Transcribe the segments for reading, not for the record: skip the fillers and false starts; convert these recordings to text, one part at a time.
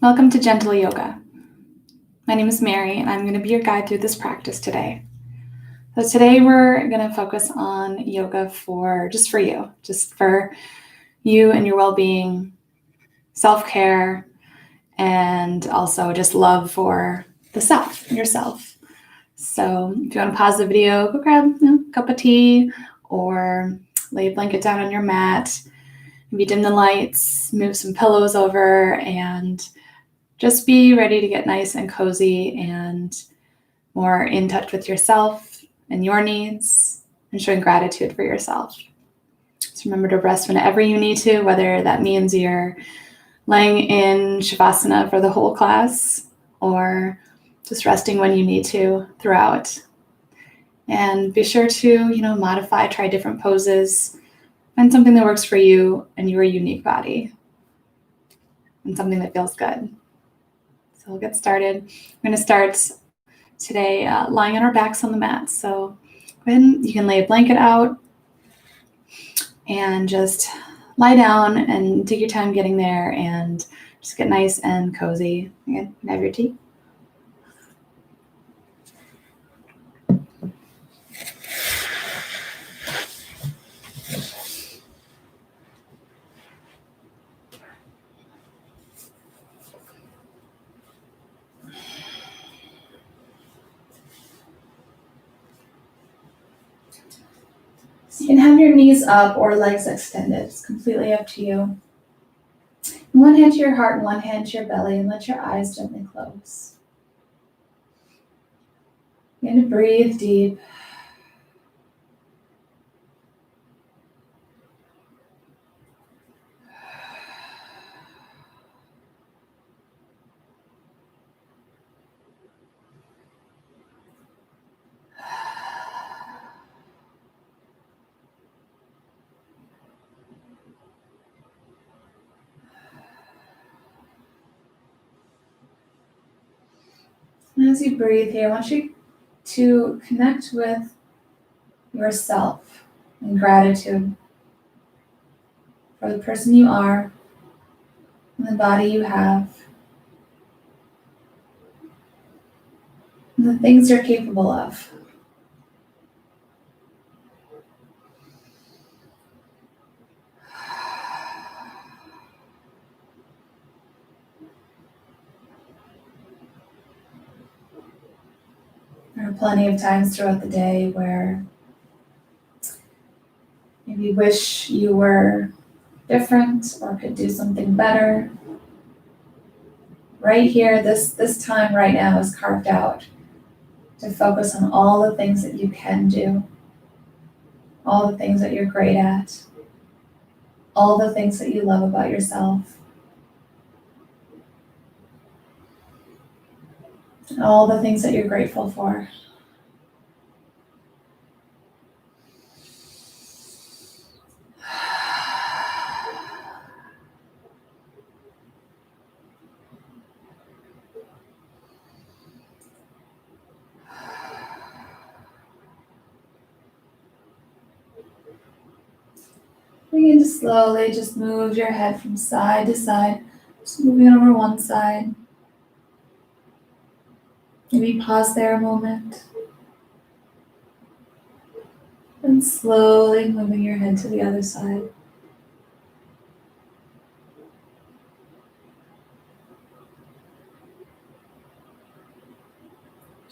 Welcome to Gentle Yoga. My name is Mary, and I'm going to be your guide through this practice today. So today we're going to focus on yoga for you and your well-being, self-care, and also just love for yourself. So if you want to pause the video, go grab a cup of tea or lay a blanket down on your mat, maybe dim the lights, move some pillows over, and just be ready to get nice and cozy and more in touch with yourself and your needs and showing gratitude for yourself. So remember to rest whenever you need to, whether that means you're laying in Shavasana for the whole class or just resting when you need to throughout. And be sure to, try different poses, find something that works for you and your unique body and something that feels good. So we'll get started. We're going to start today lying on our backs on the mat. So go ahead and you can lay a blanket out and just lie down and take your time getting there and just get nice and cozy. Again, you can have your tea. So you can have your knees up or legs extended. It's completely up to you. One hand to your heart and one hand to your belly, and let your eyes gently close. Begin to breathe deep. And as you breathe here, I want you to connect with yourself in gratitude for the person you are and the body you have and the things you're capable of. There are plenty of times throughout the day where maybe you wish you were different or could do something better. Right here, this time right now is carved out to focus on all the things that you can do, all the things that you're great at, all the things that you love about yourself, and all the things that you're grateful for. Begin to slowly just move your head from side to side, just moving over one side. Maybe pause there a moment. And slowly moving your head to the other side.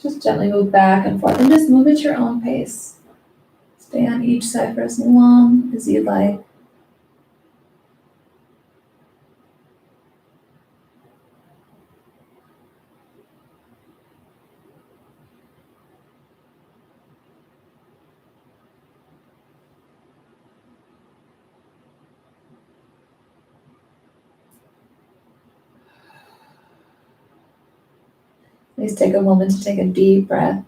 Just gently move back and forth and just move at your own pace. Stay on each side for as long as you'd like. Please take a moment to take a deep breath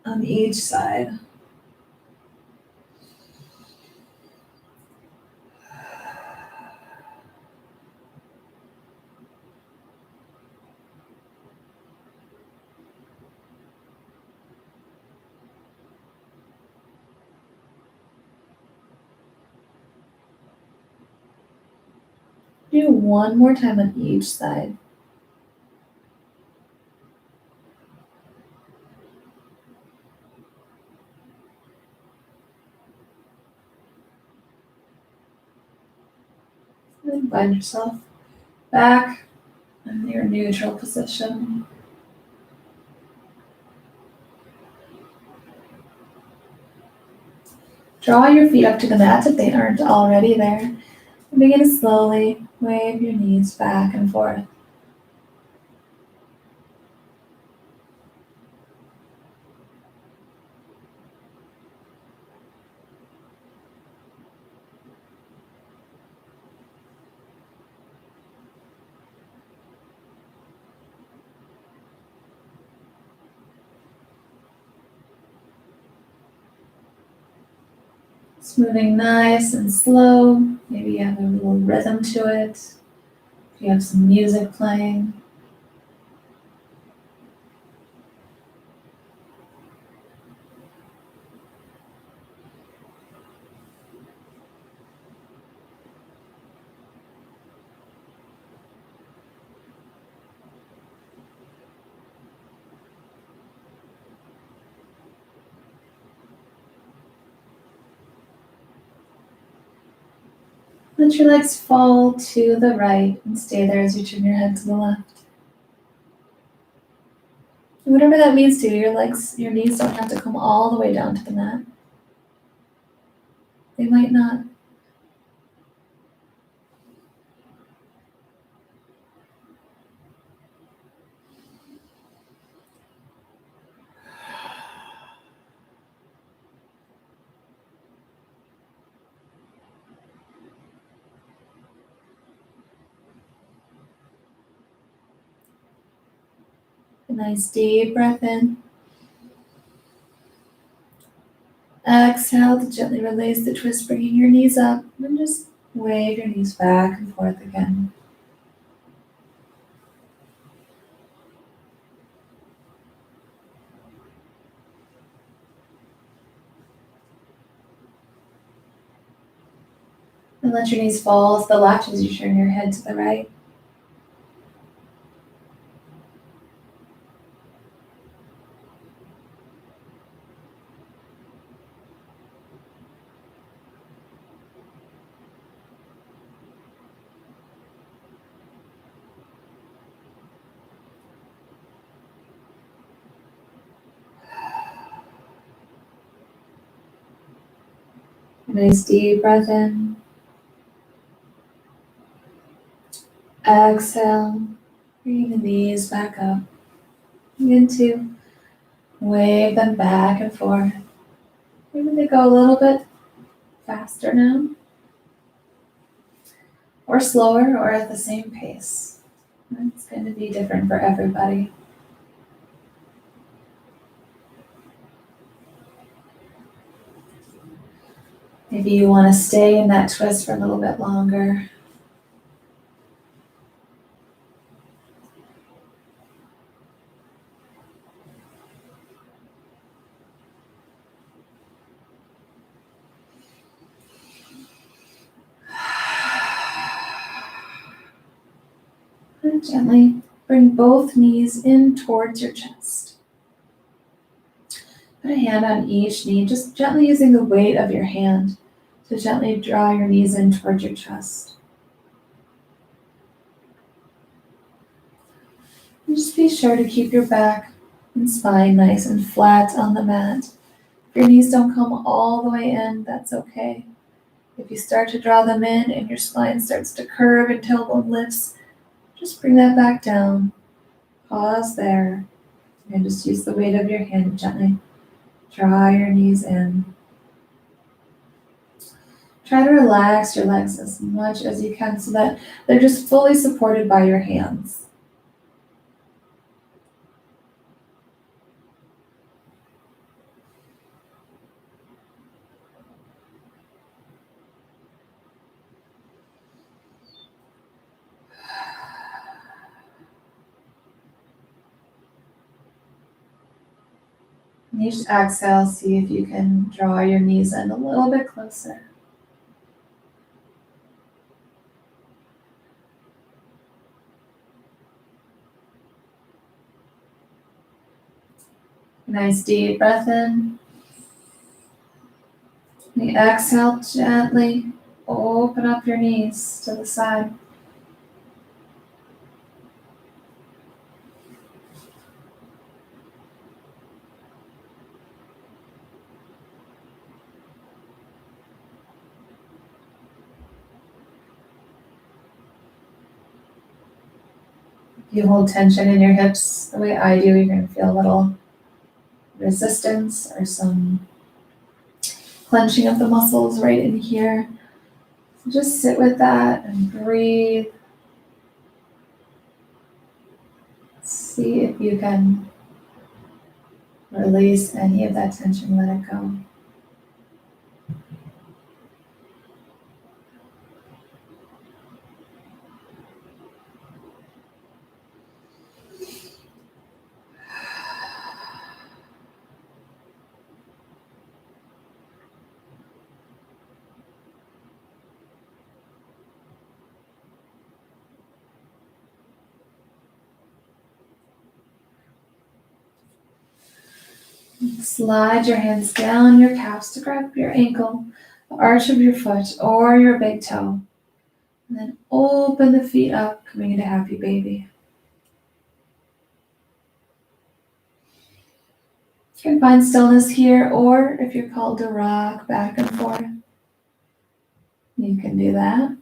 on each side. Do one more time on each side. And find yourself back in your neutral position. Draw your feet up to the mat if they aren't already there. And begin to slowly wave your knees back and forth. It's moving nice and slow. Maybe you have a little rhythm to it. If you have some music playing. Let your legs fall to the right and stay there as you turn your head to the left. And whatever that means to you, your knees don't have to come all the way down to the mat. They might not. A nice deep breath in. Exhale to gently release the twist, bringing your knees up, and just wave your knees back and forth again. And let your knees fall to the left as you turn your head to the right. A nice deep breath in. Exhale, bringing the knees back up. Begin to wave them back and forth. Maybe they go a little bit faster now, or slower, or at the same pace. It's going to be different for everybody. Maybe you want to stay in that twist for a little bit longer. And gently bring both knees in towards your chest. Put a hand on each knee, just gently using the weight of your hand to gently draw your knees in towards your chest. And just be sure to keep your back and spine nice and flat on the mat. If your knees don't come all the way in, that's okay. If you start to draw them in and your spine starts to curve and tailbone lifts, just bring that back down. Pause there and just use the weight of your hand to gently draw your knees in. Try to relax your legs as much as you can so that they're just fully supported by your hands. And each exhale, see if you can draw your knees in a little bit closer. Nice deep breath in. And exhale, gently open up your knees to the side. If you hold tension in your hips the way I do, you're going to feel a little resistance or some clenching of the muscles right in here. So just sit with that and breathe. See if you can release any of that tension, let it go. Slide your hands down your calves to grab your ankle, the arch of your foot, or your big toe. And then open the feet up, coming into happy baby. You can find stillness here, or if you're called to rock back and forth, you can do that.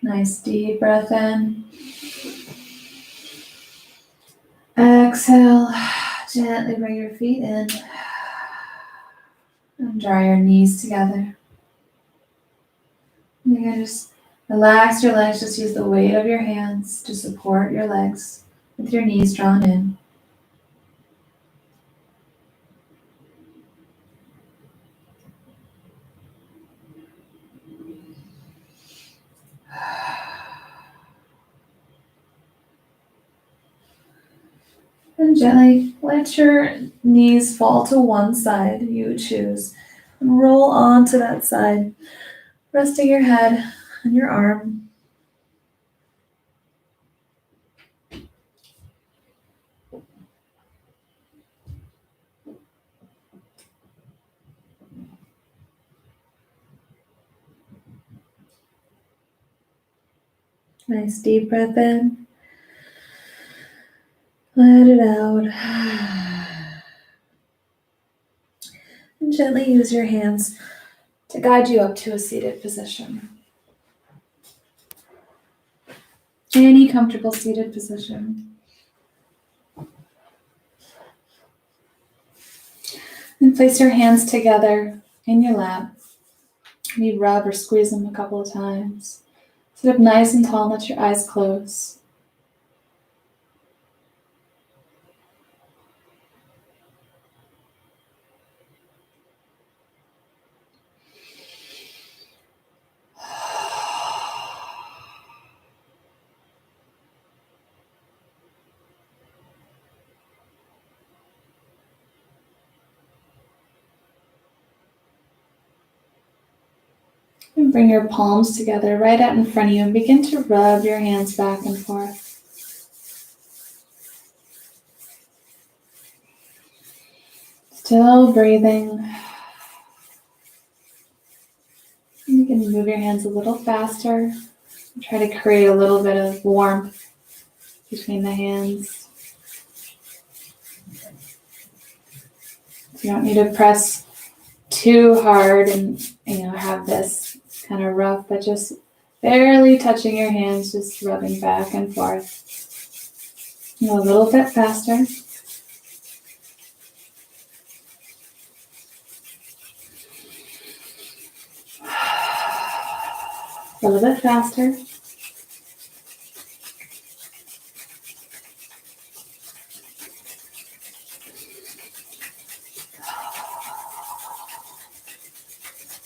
Nice deep breath in. Exhale, gently bring your feet in and draw your knees together. You're going to just relax your legs, just use the weight of your hands to support your legs with your knees drawn in. And gently let your knees fall to one side, you choose, and roll onto that side, resting your head on your arm. Nice deep breath in. Let it out. And gently use your hands to guide you up to a seated position. Any comfortable seated position. And place your hands together in your lap. Maybe rub or squeeze them a couple of times. Sit up nice and tall and let your eyes close. And bring your palms together right out in front of you and begin to rub your hands back and forth. Still breathing. And you can move your hands a little faster. Try to create a little bit of warmth between the hands. You don't need to press too hard and have this kind of rough, but just barely touching your hands, just rubbing back and forth. A little bit faster. A little bit faster.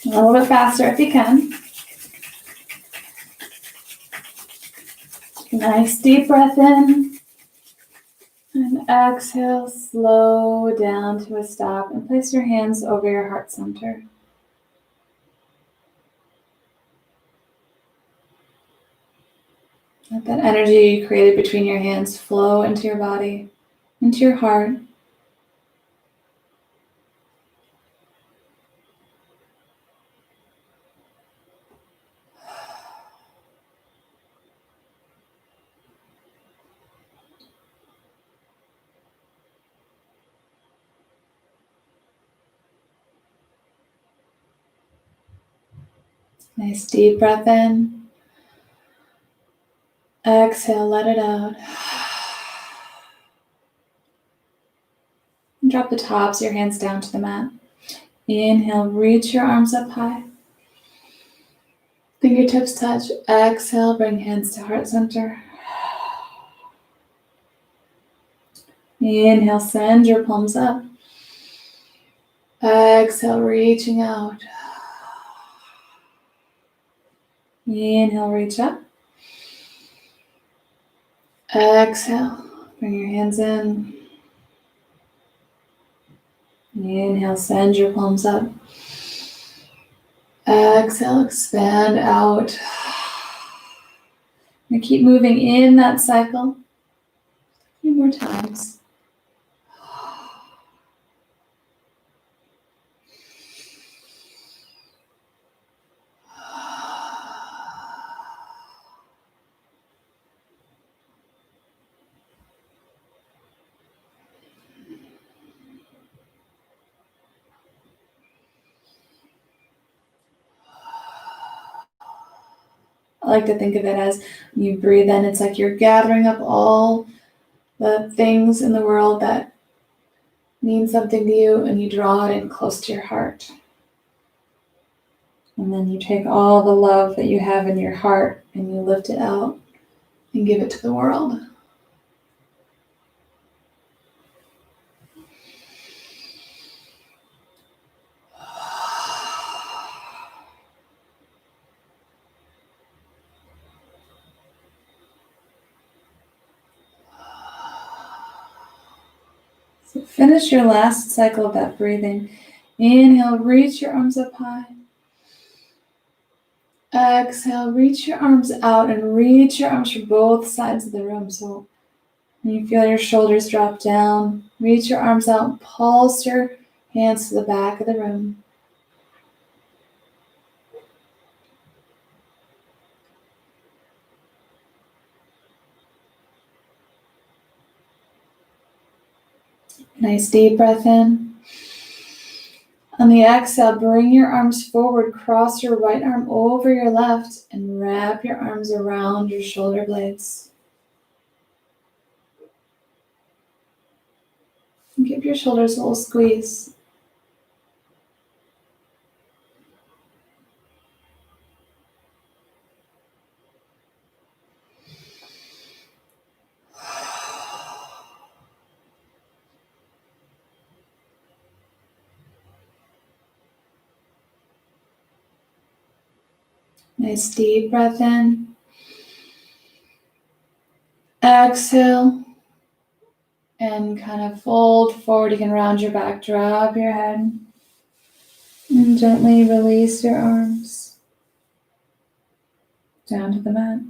A little bit faster if you can. Nice deep breath in. And exhale, slow down to a stop and place your hands over your heart center. Let that energy you created between your hands flow into your body, into your heart. Nice deep breath in. Exhale, let it out. And drop the tops of your hands down to the mat. Inhale, reach your arms up high. Fingertips touch. Exhale, bring hands to heart center. Inhale, send your palms up. Exhale, reaching out. Inhale, reach up. Exhale, bring your hands in. Inhale, send your palms up. Exhale, expand out. And keep moving in that cycle. A few more times. I like to think of it as when you breathe in, it's like you're gathering up all the things in the world that mean something to you and you draw it in close to your heart. And then you take all the love that you have in your heart and you lift it out and give it to the world. So finish your last cycle of that breathing. Inhale, reach your arms up high. Exhale, reach your arms out and reach your arms for both sides of the room. So when you feel your shoulders drop down, reach your arms out, pulse your hands to the back of the room. Nice deep breath in. On the exhale, bring your arms forward, cross your right arm over your left, and wrap your arms around your shoulder blades. And give your shoulders a little squeeze. Nice deep breath in. Exhale. And kind of fold forward. You can round your back, drop your head. And gently release your arms down to the mat.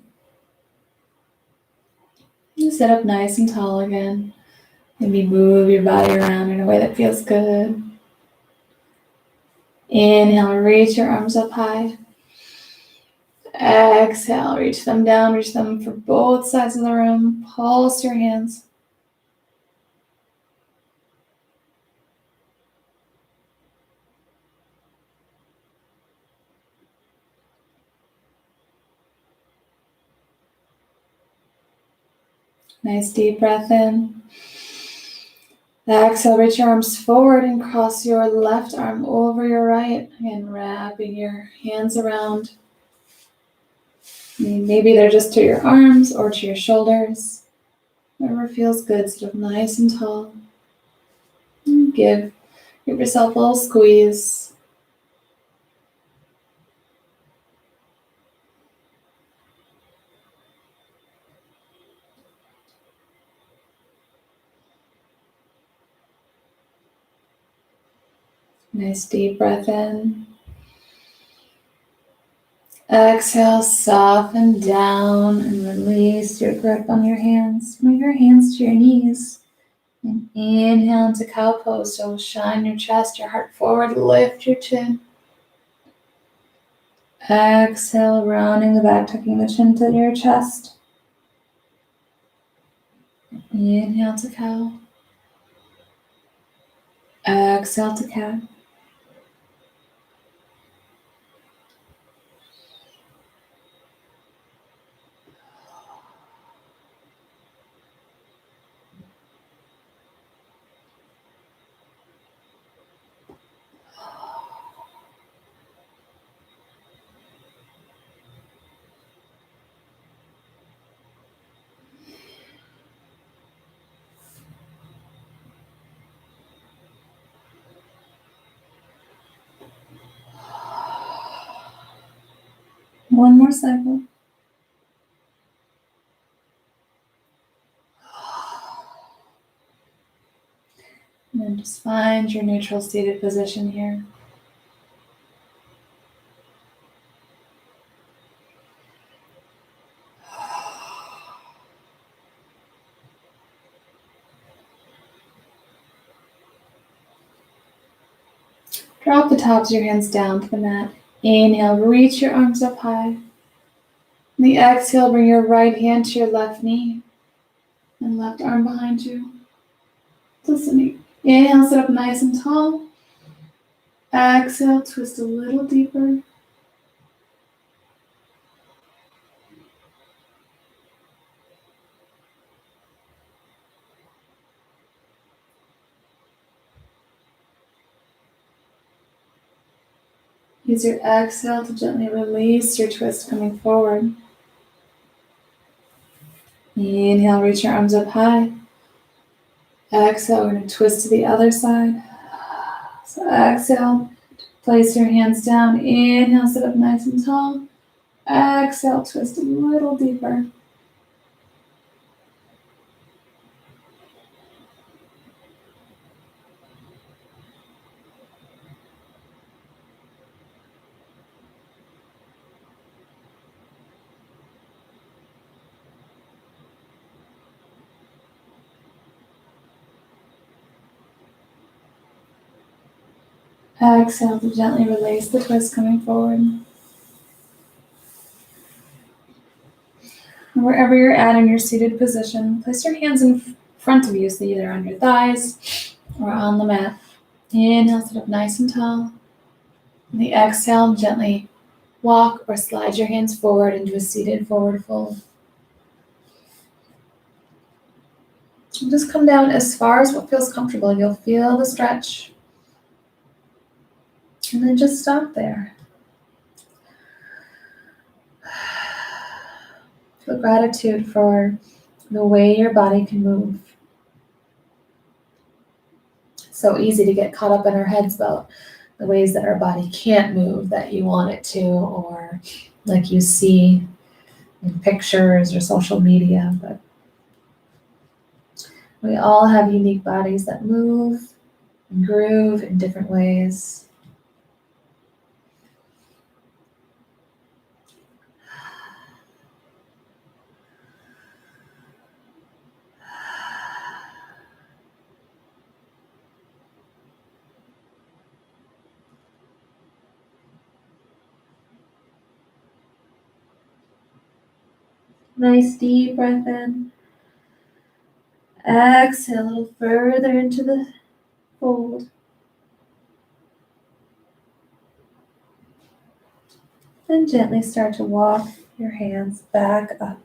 And sit up nice and tall again. Maybe move your body around in a way that feels good. Inhale, reach your arms up high. Exhale, reach them down, reach them for both sides of the room. Pulse your hands. Nice deep breath in. Exhale, reach your arms forward and cross your left arm over your right. Again, wrapping your hands around. Maybe they're just to your arms or to your shoulders. Whatever feels good, sit up nice and tall. And give yourself a little squeeze. Nice deep breath in. Exhale, soften down and release your grip on your hands. Move your hands to your knees. And inhale into cow pose. So shine your chest, your heart forward, lift your chin. Exhale, rounding the back, tucking the chin to your chest. Inhale to cow. Exhale to cat. One more cycle. And then just find your neutral seated position here. Drop the tops of your hands down to the mat. Inhale, reach your arms up high. On the exhale, bring your right hand to your left knee and left arm behind you. Listening. Inhale, sit up nice and tall. Exhale, twist a little deeper. Use your exhale to gently release your twist coming forward. Inhale, reach your arms up high. Exhale, we're going to twist to the other side. So exhale, place your hands down. Inhale, sit up nice and tall. Exhale, twist a little deeper. Exhale to gently release the twist coming forward. Wherever you're at in your seated position, place your hands in front of you, so either on your thighs or on the mat. Inhale, sit up nice and tall. On the exhale, gently walk or slide your hands forward into a seated forward fold. And just come down as far as what feels comfortable. You'll feel the stretch. And then just stop there. Feel gratitude for the way your body can move. It's so easy to get caught up in our heads about the ways that our body can't move that you want it to, or like you see in pictures or social media. But we all have unique bodies that move and groove in different ways. Nice deep breath in. Exhale a little further into the fold. Then gently start to walk your hands back up.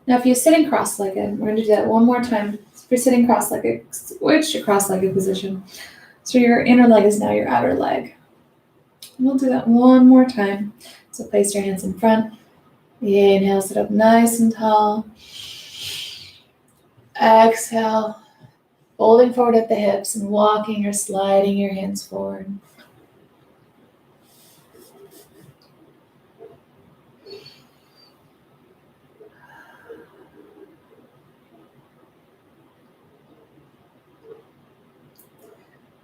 Now if you're sitting cross-legged, we're going to do that one more time. If you're sitting cross-legged, switch your cross-legged position. So your inner leg is now your outer leg. And we'll do that one more time. So place your hands in front. Inhale, sit up nice and tall. Exhale, folding forward at the hips and walking or sliding your hands forward.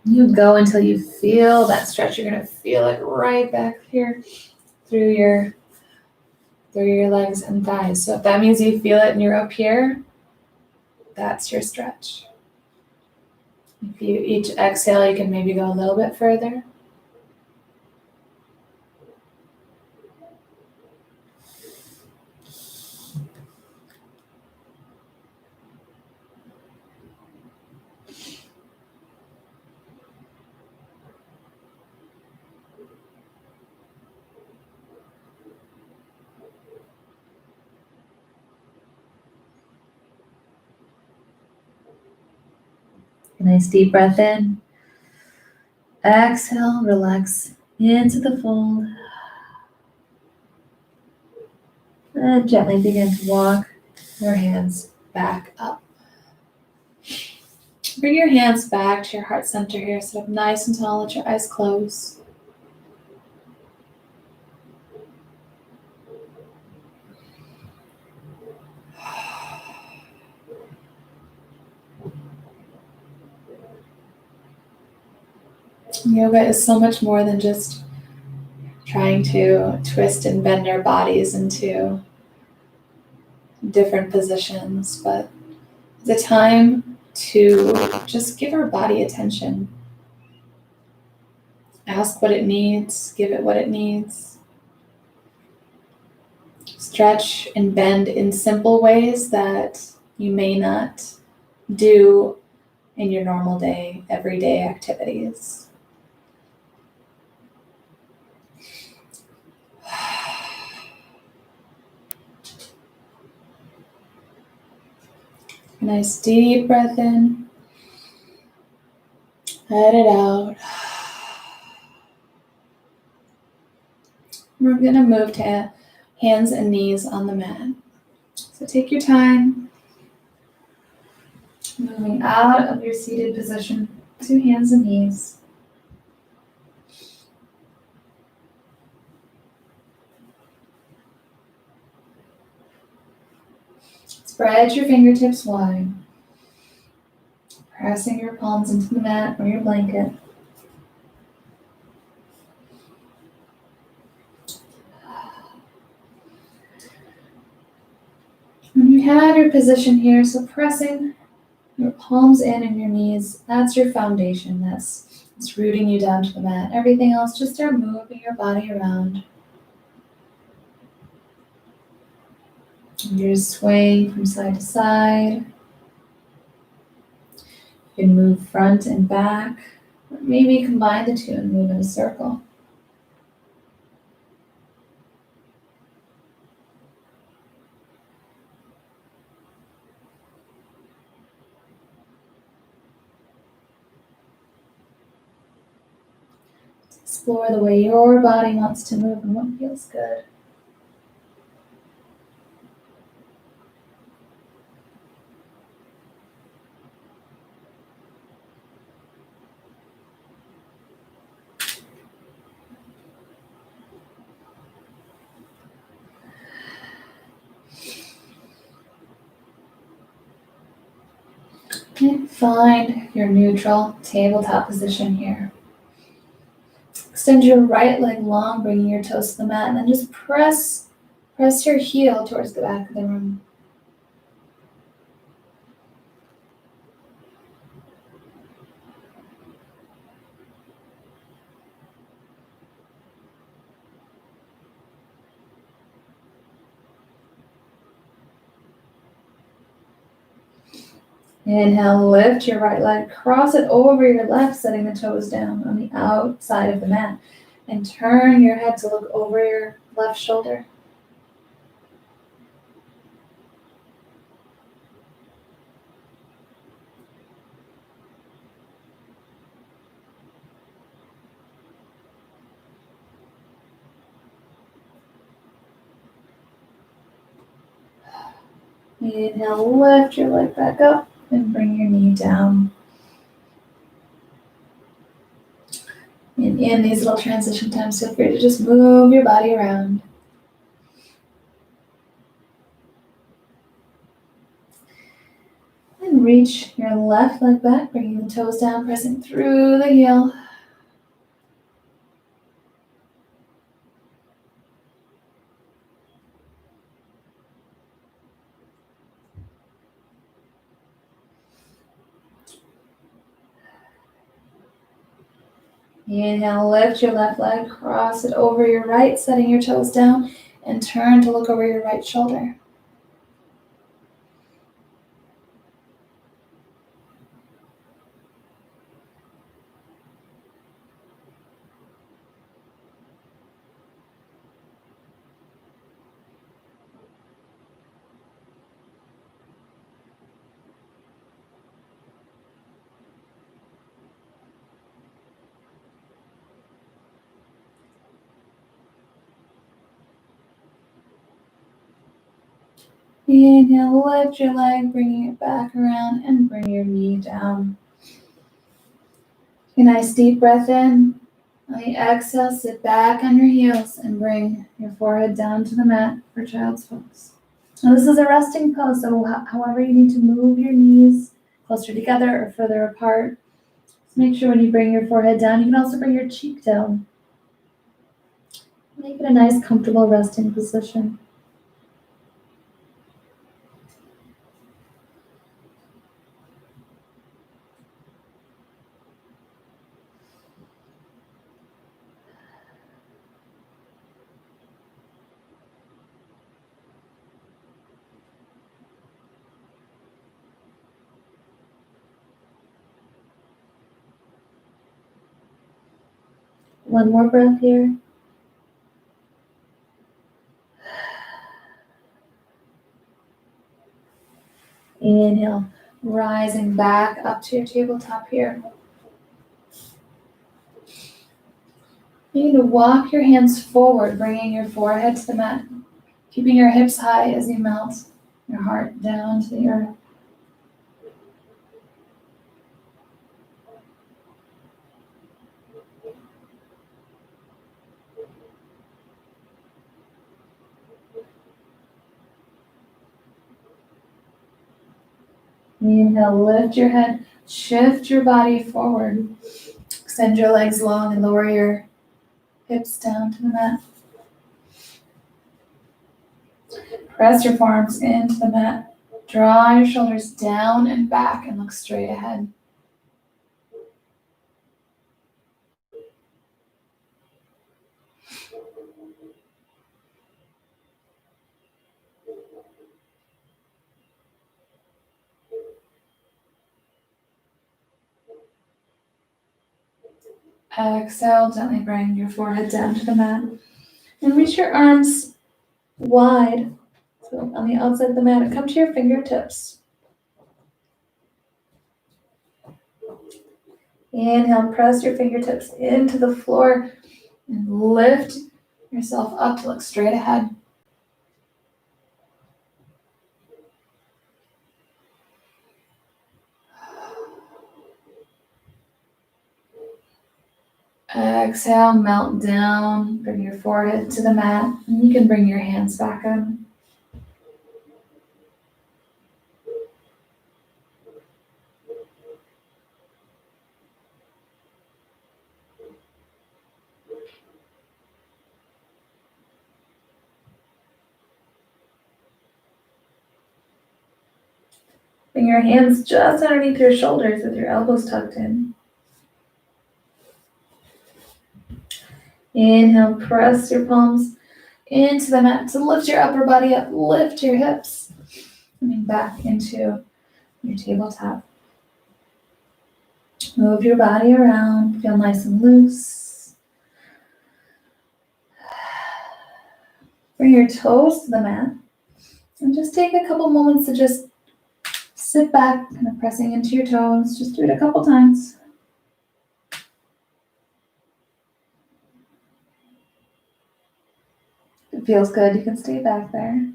You go until you feel that stretch. You're going to feel it right back here through your legs and thighs. So if that means you feel it and you're up here, that's your stretch. If you each exhale, you can maybe go a little bit further. A nice deep breath in. Exhale, relax into the fold. And gently begin to walk your hands back up. Bring your hands back to your heart center here. Sit up nice and tall, let your eyes close. Yoga is so much more than just trying to twist and bend our bodies into different positions, but it's a time to just give our body attention. Ask what it needs, give it what it needs. Stretch and bend in simple ways that you may not do in your normal day, everyday activities. Nice deep breath in. Let it out. We're going to move to hands and knees on the mat. So take your time. Moving out of your seated position to hands and knees. Spread your fingertips wide. Pressing your palms into the mat or your blanket. When you have your position here, so pressing your palms in and your knees, that's your foundation. That's rooting you down to the mat. Everything else, just start moving your body around. You're swaying from side to side. You can move front and back, or maybe combine the two and move in a circle. Explore the way your body wants to move and what feels good. And find your neutral tabletop position here. Extend your right leg long, bringing your toes to the mat, and then just press your heel towards the back of the room. Inhale, lift your right leg, cross it over your left, setting the toes down on the outside of the mat. And turn your head to look over your left shoulder. Inhale, lift your leg back up and bring your knee down. And in these little transition times, feel free to just move your body around. And And reach your left leg back, bringing the toes down, pressing through the heel. Inhale, lift your left leg, cross it over your right, setting your toes down, and turn to look over your right shoulder. Inhale, lift your leg, bringing it back around, and bring your knee down. A nice deep breath in. On the exhale, sit back on your heels and bring your forehead down to the mat for child's pose. Now this is a resting pose, so however you need to move your knees closer together or further apart. Just make sure when you bring your forehead down, you can also bring your cheek down. Make it a nice, comfortable resting position. One more breath here. Inhale, rising back up to your tabletop here. You need to walk your hands forward, bringing your forehead to the mat, keeping your hips high as you melt your heart down to the earth. Inhale, lift your head, shift your body forward. Extend your legs long and lower your hips down to the mat. Press your forearms into the mat. Draw your shoulders down and back and look straight ahead. Exhale, gently bring your forehead down to the mat. And reach your arms wide, so on the outside of the mat, and come to your fingertips. Inhale, press your fingertips into the floor and lift yourself up to look straight ahead. Exhale, melt down, bring your forehead to the mat, and you can bring your hands back up. Bring your hands just underneath your shoulders with your elbows tucked in. Inhale, press your palms into the mat to lift your upper body up, lift your hips, coming back into your tabletop. Move your body around, feel nice and loose. Bring your toes to the mat and just take a couple moments to just sit back, kind of pressing into your toes. Just do it a couple times. If it feels good, you can stay back there.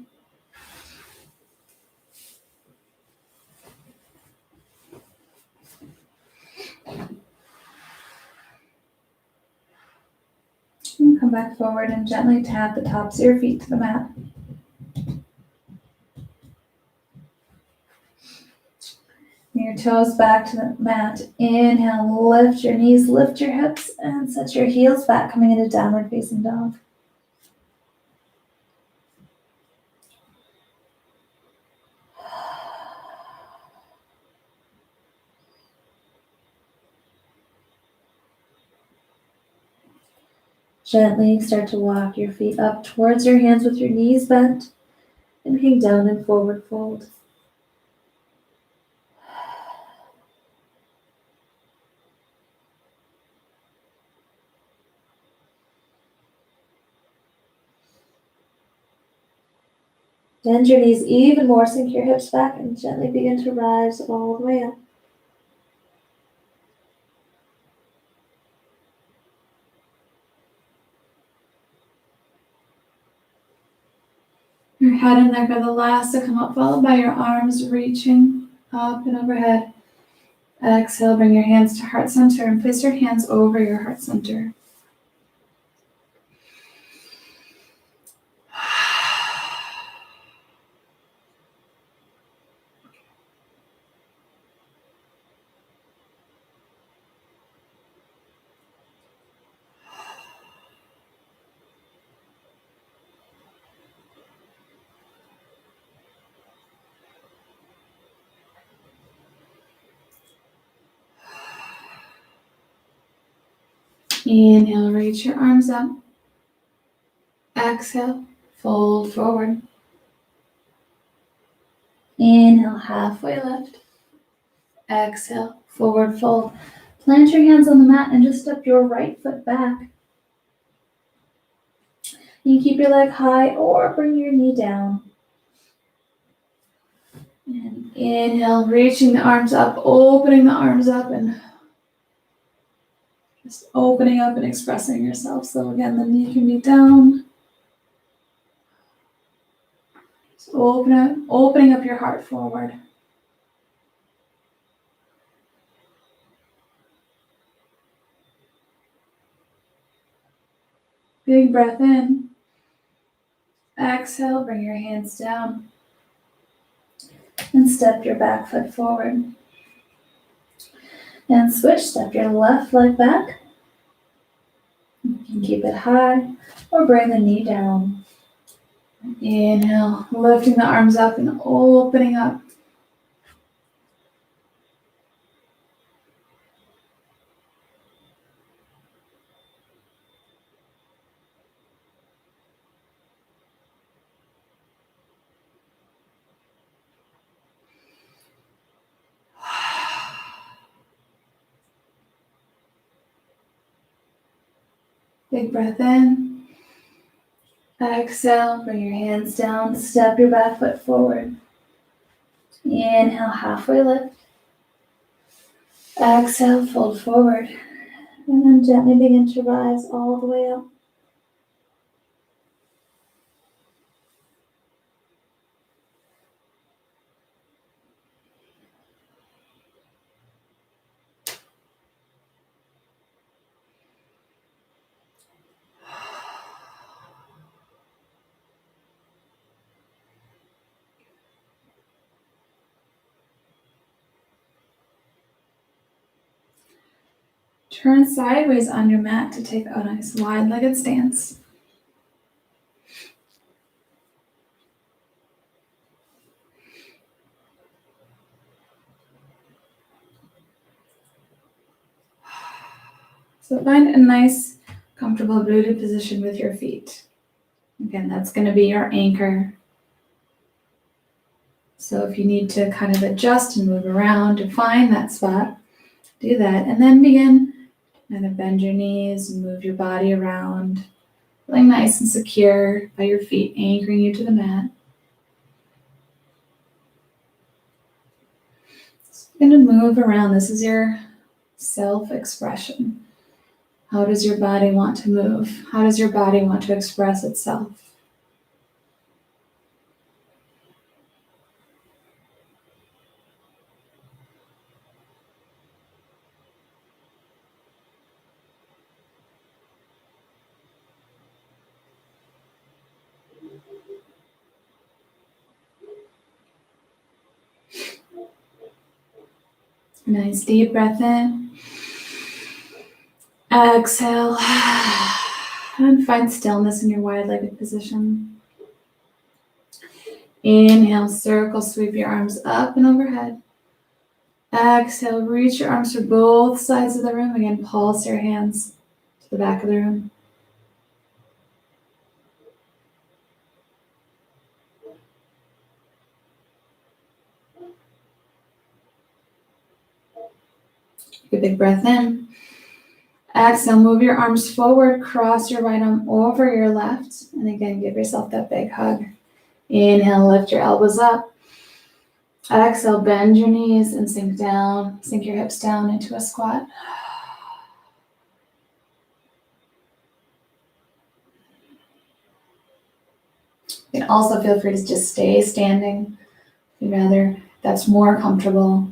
And come back forward and gently tap the tops of your feet to the mat. Bring your toes back to the mat. Inhale, lift your knees, lift your hips, and set your heels back, coming into downward facing dog. Gently start to walk your feet up towards your hands with your knees bent and hang down in forward fold. Bend your knees even more, sink your hips back, and gently begin to rise all the way up. Your head and neck are the last to come up, followed by your arms reaching up and overhead. Exhale, bring your hands to heart center and place your hands over your heart center. Inhale, reach your arms up. Exhale, fold forward. Inhale, halfway lift. Exhale, forward fold. Plant your hands on the mat and just step your right foot back. You can keep your leg high or bring your knee down. And inhale, reaching the arms up, opening the arms up, and just opening up and expressing yourself. So again, the knee can be down. Just opening up your heart forward. Big breath in. Exhale, bring your hands down. And step your back foot forward. And switch, step your left leg back. You can keep it high or bring the knee down. Inhale, lifting the arms up and opening up. Big breath in. Exhale, bring your hands down, step your back foot forward. Inhale, halfway lift. Exhale, fold forward. And then gently begin to rise all the way up. Turn sideways on your mat to take a nice wide-legged stance. So find a nice, comfortable rooted position with your feet. Again, that's going to be your anchor. So if you need to kind of adjust and move around to find that spot, do that. And then begin kind of bend your knees and move your body around, feeling nice and secure by your feet, anchoring you to the mat. So you're going to move around. This is your self-expression. How does your body want to move? How does your body want to express itself? Nice deep breath in. Exhale. And find stillness in your wide-legged position. Inhale, circle, sweep your arms up and overhead. Exhale, reach your arms for both sides of the room. Again, pulse your hands to the back of the room. Take a big breath in. Exhale, move your arms forward, cross your right arm over your left. And again, give yourself that big hug. Inhale, lift your elbows up. Exhale, bend your knees and sink down. Sink your hips down into a squat. You can also feel free to just stay standing if you'd rather. That's more comfortable.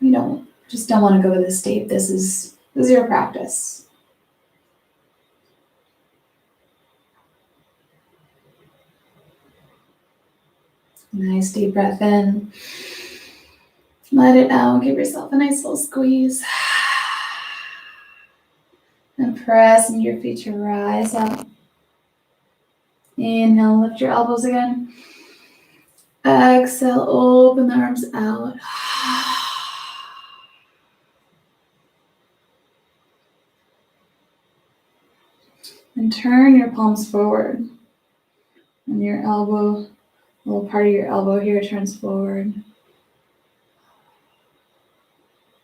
You just don't want to go to this state. This is your practice. Nice deep breath in. Let it out. Give yourself a nice little squeeze. And press into your feet to rise up. Inhale, lift your elbows again. Exhale, open the arms out. And turn your palms forward. And your elbow, a little part of your elbow here turns forward.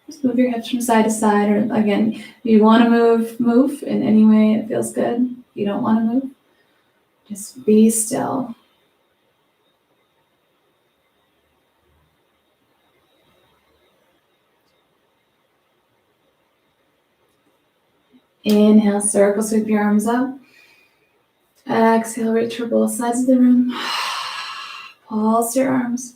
Just move your hips from side to side. Or again, if you want to move in any way it feels good. If you don't want to move, just be still. Inhale, circle, sweep your arms up. Exhale, reach for both sides of the room. Pulse your arms.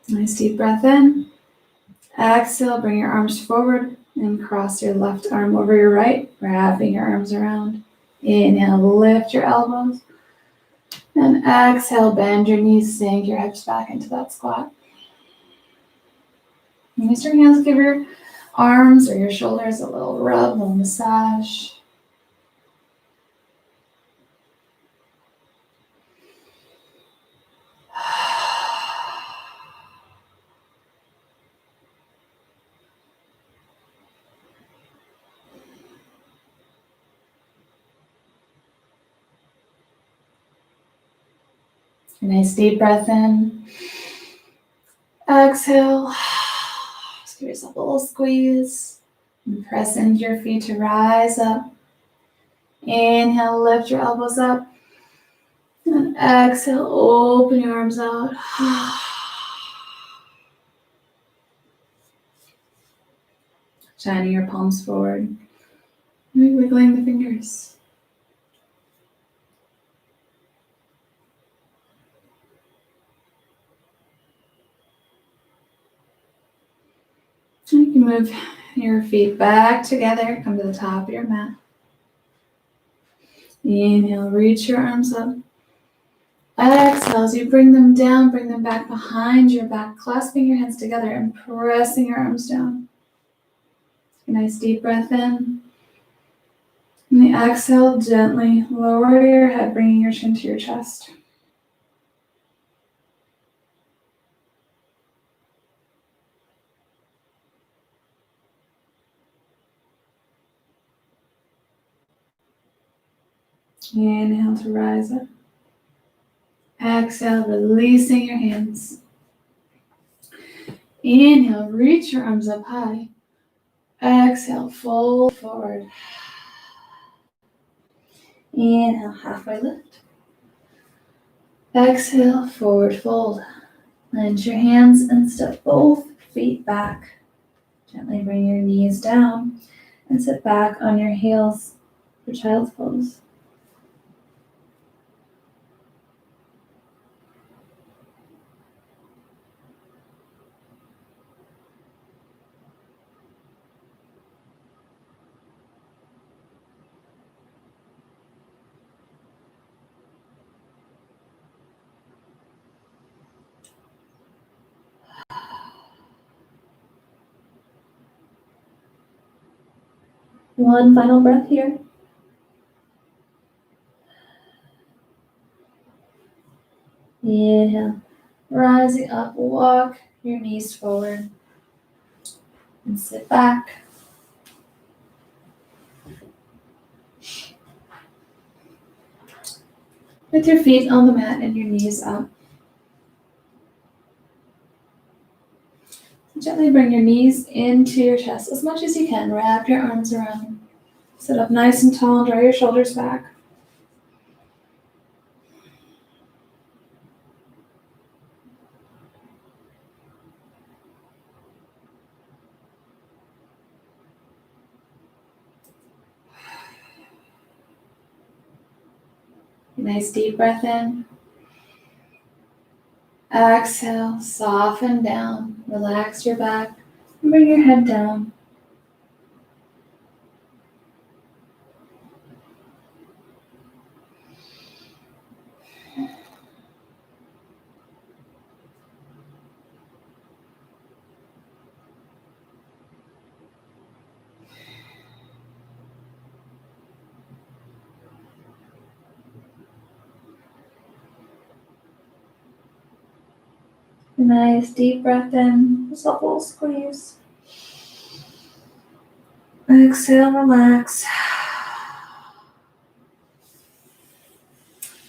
Nice deep breath in. Exhale, bring your arms forward and cross your left arm over your right, wrapping your arms around. Inhale, lift your elbows. And exhale, bend your knees, sink your hips back into that squat. Use your hands, give your arms or your shoulders a little rub, a little massage. A nice deep breath in. Exhale. Just give yourself a little squeeze. And press into your feet to rise up. Inhale, lift your elbows up. And exhale, open your arms out. Shining your palms forward. Maybe wiggling the fingers. You can move your feet back together. Come to the top of your mat. Inhale, reach your arms up. Exhale, as you bring them down, bring them back behind your back, clasping your hands together and pressing your arms down. A nice deep breath in. And the exhale, gently lower your head, bringing your chin to your chest. Inhale to rise up. Exhale, releasing your hands. Inhale, reach your arms up high. Exhale, fold forward. Inhale, halfway lift. Exhale, forward fold. Plant your hands and step both feet back. Gently bring your knees down and sit back on your heels for child's pose. One final breath here. Inhale. Rising up, walk your knees forward and sit back. With your feet on the mat and your knees up. Gently bring your knees into your chest as much as you can. Wrap your arms around. Sit up nice and tall. Draw your shoulders back. Nice deep breath in. Exhale, soften down. Relax your back. And bring your head down. Nice deep breath in. Just a full squeeze. Exhale, relax.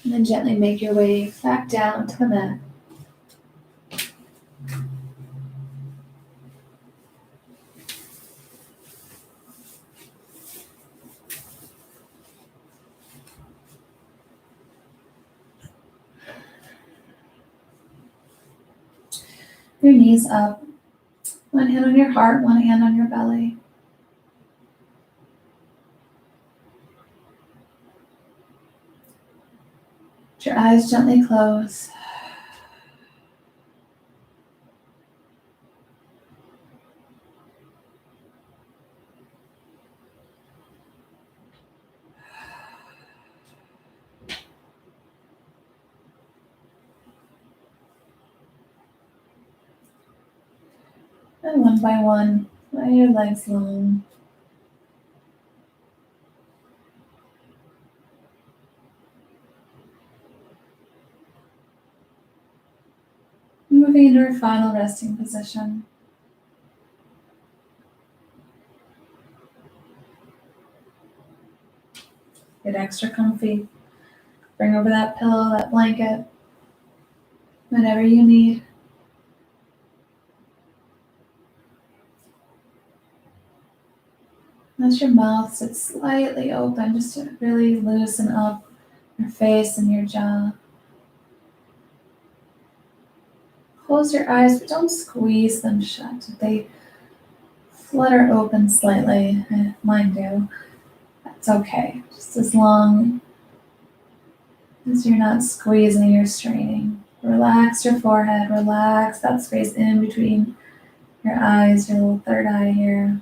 And then gently make your way back down to the mat. Your knees up. One hand on your heart, one hand on your belly. Let your eyes gently close. And one by one, let your legs long. Moving into our final resting position. Get extra comfy. Bring over that pillow, that blanket, whatever you need. Let your mouth sit slightly open just to really loosen up your face and your jaw. Close your eyes, but don't squeeze them shut. If they flutter open slightly, mine do, that's okay. Just as long as you're not squeezing or straining. Relax your forehead, relax that space in between your eyes, your little third eye here.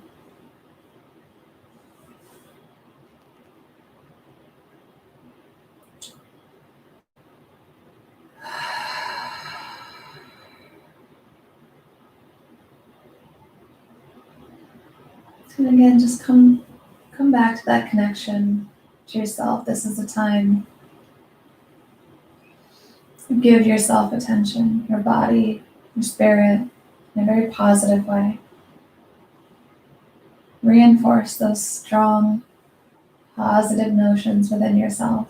And again, just come back to that connection to yourself. This is a time to give yourself attention, your body, your spirit, in a very positive way. Reinforce those strong, positive notions within yourself.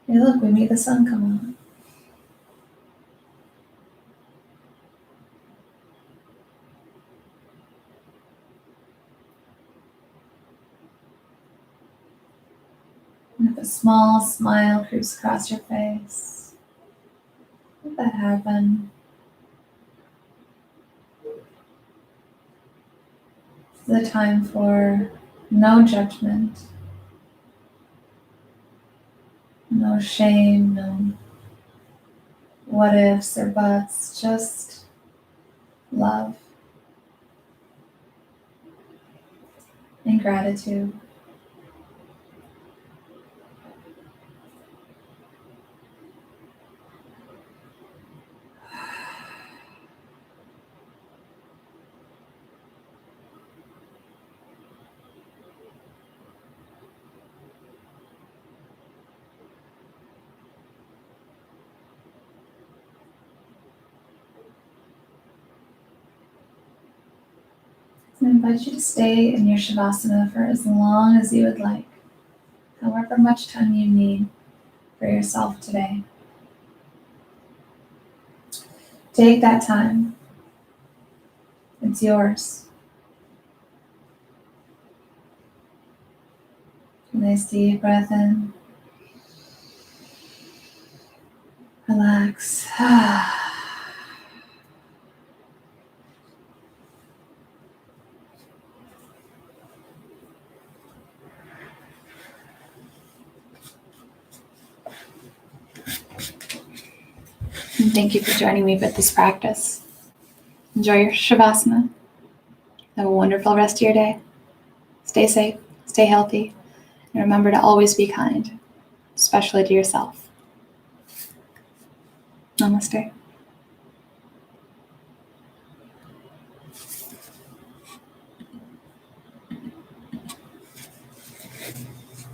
Hey, look, we made the sun come out. And if a small smile creeps across your face, let that happen. This is a time for no judgment, no shame, no what ifs or buts, just love and gratitude. I invite you to stay in your Shavasana for as long as you would like, however much time you need for yourself today. Take that time. It's yours. Nice deep breath in. Relax. And thank you for joining me with this practice. Enjoy your Shavasana. Have a wonderful rest of your day. Stay safe, stay healthy, and remember to always be kind, especially to yourself. Namaste.